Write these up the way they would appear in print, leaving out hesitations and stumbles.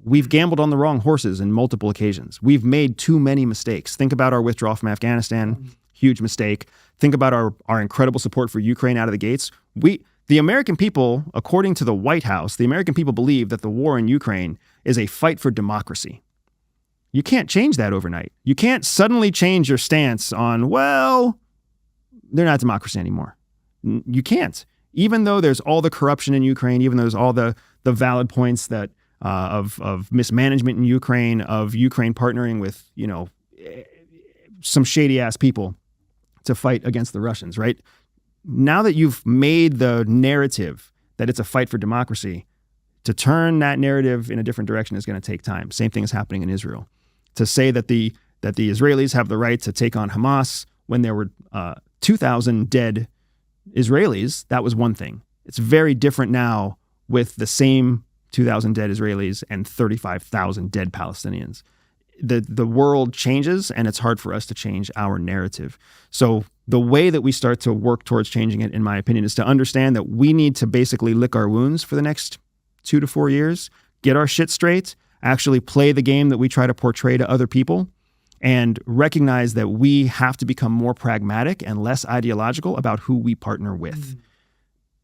We've gambled on the wrong horses in multiple occasions. We've made too many mistakes. Think about our withdrawal from Afghanistan, huge mistake. Think about our incredible support for Ukraine out of the gates. The American people, according to the White House, the American people believe that the war in Ukraine is a fight for democracy. You can't change that overnight. You can't suddenly change your stance on, well, they're not democracy anymore. You can't. Even though there's all the corruption in Ukraine, even though there's all the valid points that of mismanagement in Ukraine, of Ukraine partnering with, some shady ass people to fight against the Russians, right? Now that you've made the narrative that it's a fight for democracy, to turn that narrative in a different direction is going to take time. Same thing is happening in Israel. To say that the Israelis have the right to take on Hamas when there were 2,000 dead Israelis, that was one thing. It's very different now with the same 2,000 dead Israelis and 35,000 dead Palestinians. The world changes, and it's hard for us to change our narrative. So the way that we start to work towards changing it, in my opinion, is to understand that we need to basically lick our wounds for the next 2 to 4 years, get our shit straight, actually play the game that we try to portray to other people, and recognize that we have to become more pragmatic and less ideological about who we partner with.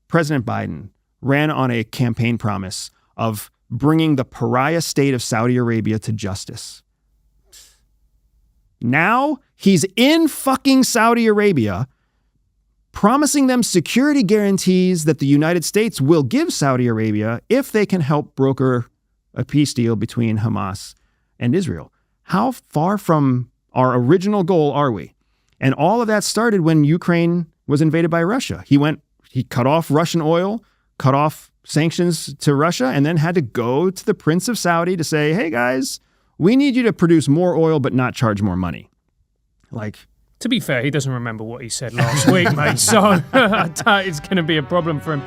President Biden ran on a campaign promise of bringing the pariah state of Saudi Arabia to justice. Now he's in fucking Saudi Arabia promising them security guarantees that the United States will give Saudi Arabia if they can help broker a peace deal between Hamas and Israel. How far from our original goal are we? And all of that started when Ukraine was invaded by Russia. He cut off Russian oil, cut off sanctions to Russia, and then had to go to the Prince of Saudi to say, hey guys, we need you to produce more oil but not charge more money. To be fair, he doesn't remember what he said last week, mate, so it's going to be a problem for him.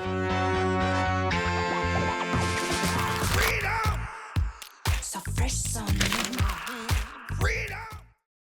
So fresh, so new. Freedom.